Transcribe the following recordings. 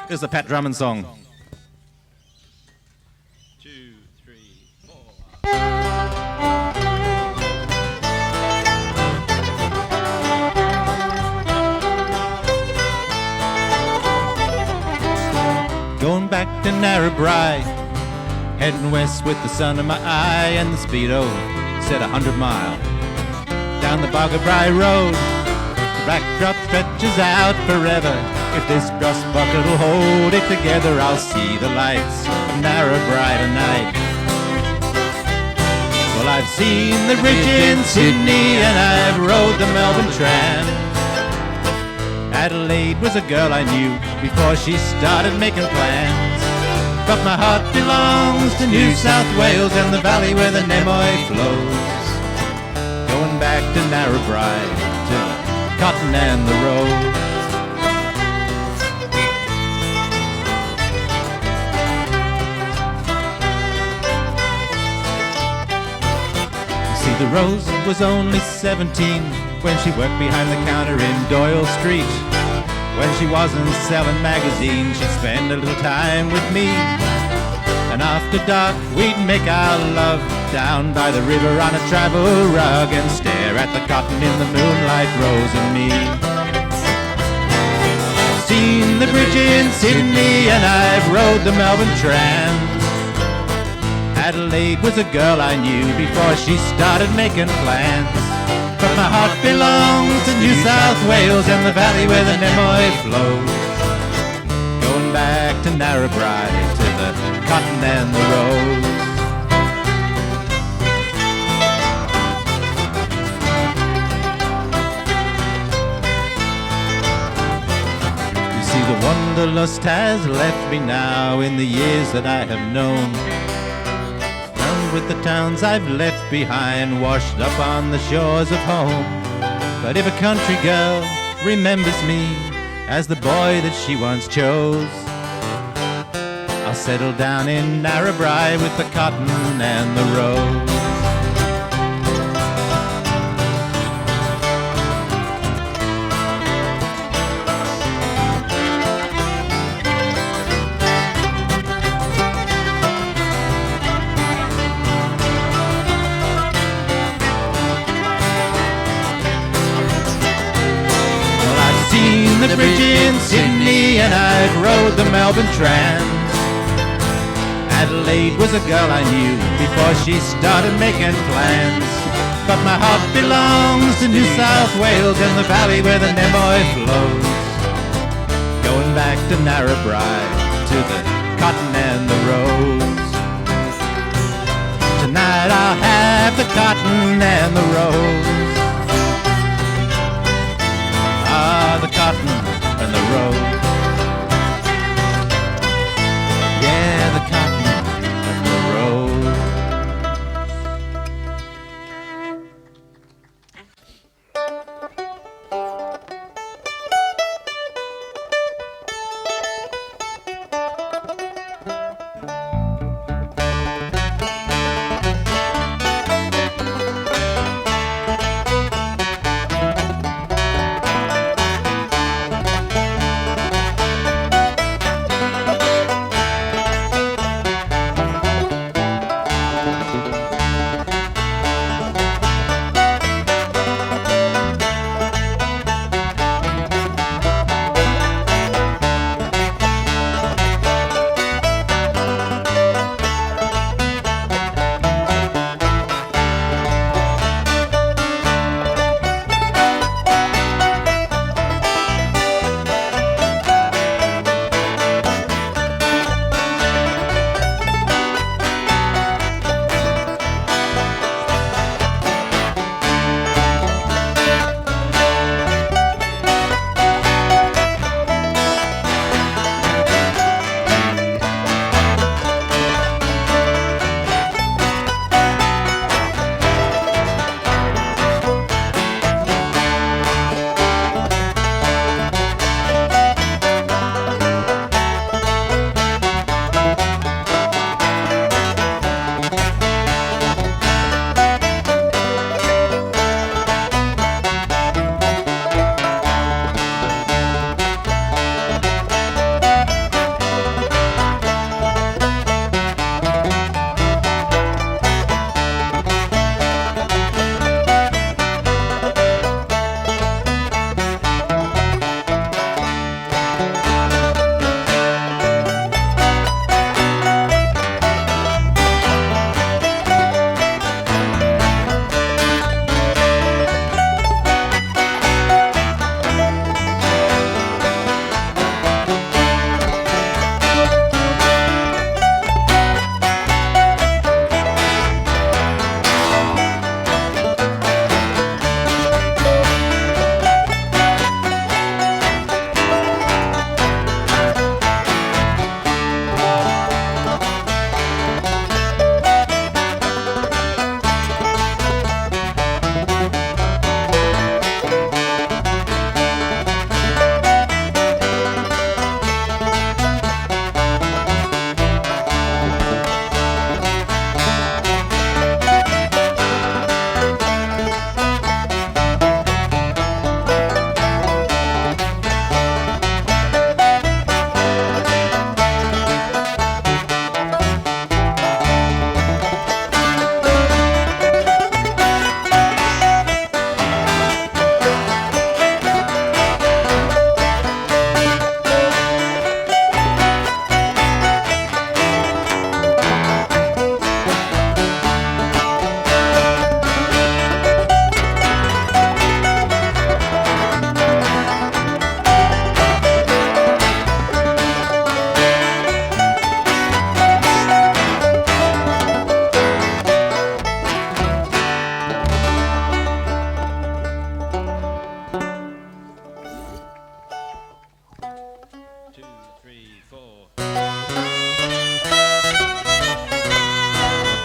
Here's the Pat Drummond song. 2, 3, 4. Going back to Narrabri, heading west with the sun in my eye and the speedo set 100 mile. Down the Bogabri Road, the backdrop stretches out forever. If this rust bucket will hold it together, I'll see the lights of Narrabri tonight. Well, I've seen the bridge in Sydney and I've rode the Melbourne tram. Adelaide was a girl I knew before she started making plans. But my heart belongs to New South Wales and the valley where the Nemoy flows. Going back to Narrabri, to the cotton and the road. See, the Rose was only 17 when she worked behind the counter in Doyle Street. When she wasn't selling magazines, she'd spend a little time with me. And after dark, we'd make our love down by the river on a travel rug and stare at the cotton in the moonlight, Rose and me. I've seen the bridge in Sydney and I've rode the Melbourne tram. Adelaide was a girl I knew before she started making plans. But my heart belongs to New South Wales and the valley where the Nemoy flows. Going back to Narrabri, to the cotton and the rose. You see, the wanderlust has left me now in the years that I have known. With the towns I've left behind, washed up on the shores of home. But if a country girl remembers me as the boy that she once chose, I'll settle down in Narrabri with the cotton and the rose. The bridge in Sydney and I've rode the Melbourne tram. Adelaide was a girl I knew before she started making plans. But my heart belongs to New South Wales and the valley where the Nemoy flows. Going back to Narrabri, to the cotton and the rose. Tonight I'll have the cotton and the rose. The cotton and the rose. Yeah, the cotton and the rose.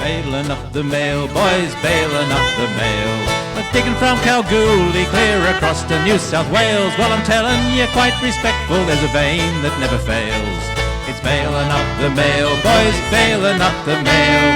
Bailing up the mail, boys, bailing up the mail. Digging from Kalgoorlie clear across to New South Wales. Well, I'm telling you, quite respectful, there's a vein that never fails. It's bailing up the mail, boys, bailing up the mail.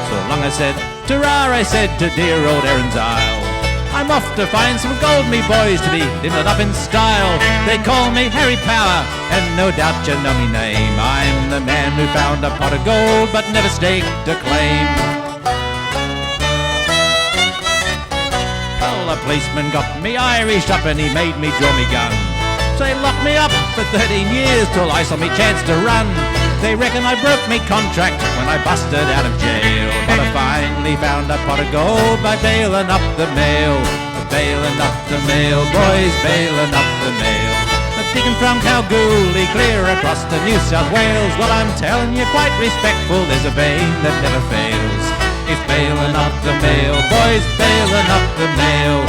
So long I said, ta-ra, I said to dear old Erin's Isle. I'm off to find some gold, me boys, to be dimmed up in style. They call me Harry Power, and no doubt you know me name. I'm the man who found a pot of gold, but never staked a claim. Well, a policeman got me Irish up, and he made me draw me gun. So they locked me up for 13 years till I saw me chance to run. They reckon I broke me contract when I busted out of jail. But I finally found a pot of gold by bailing up the mail. Bailing up the mail, boys, bailing up the mail. Digging from Kalgoorlie clear across to New South Wales. Well, I'm telling you, quite respectful, there's a vein that never fails. It's bailing up the mail, boys, bailing up the mail.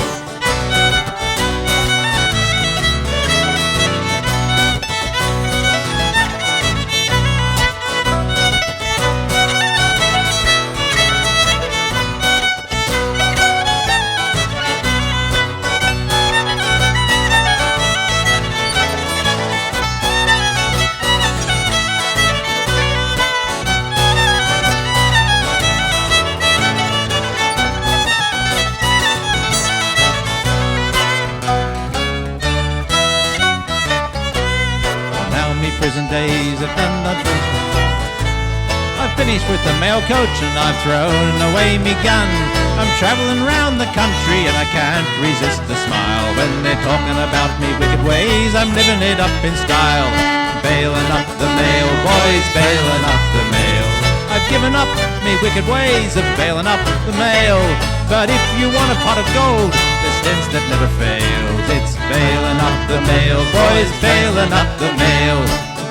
Prison days have done nothing. I've finished with the mail coach and I've thrown away me gun. I'm travelling round the country and I can't resist the smile. When they're talking about me wicked ways, I'm living it up in style. Bailing up the mail, boys, bailing up the mail. I've given up me wicked ways of bailing up the mail. But if you want a pot of gold, there's sense that never fails. It's bailing up the mail, boys, bailing up the mail.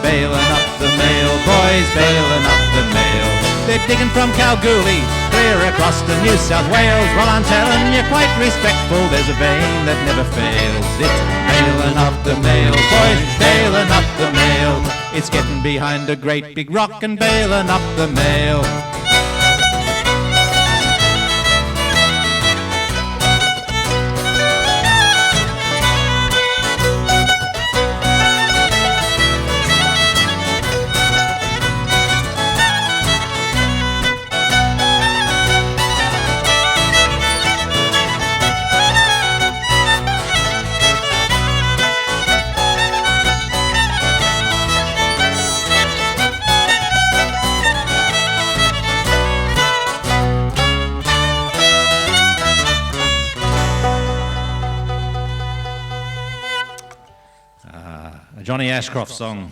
Bailing up the mail, boys, bailing up the mail. They're digging from Kalgoorlie clear across to New South Wales. Well, I'm telling you, quite respectful, there's a vein that never fails. It's bailing up the mail, boys, bailing up the mail. It's getting behind a great big rock and bailing up the mail. A Johnny Ashcroft song.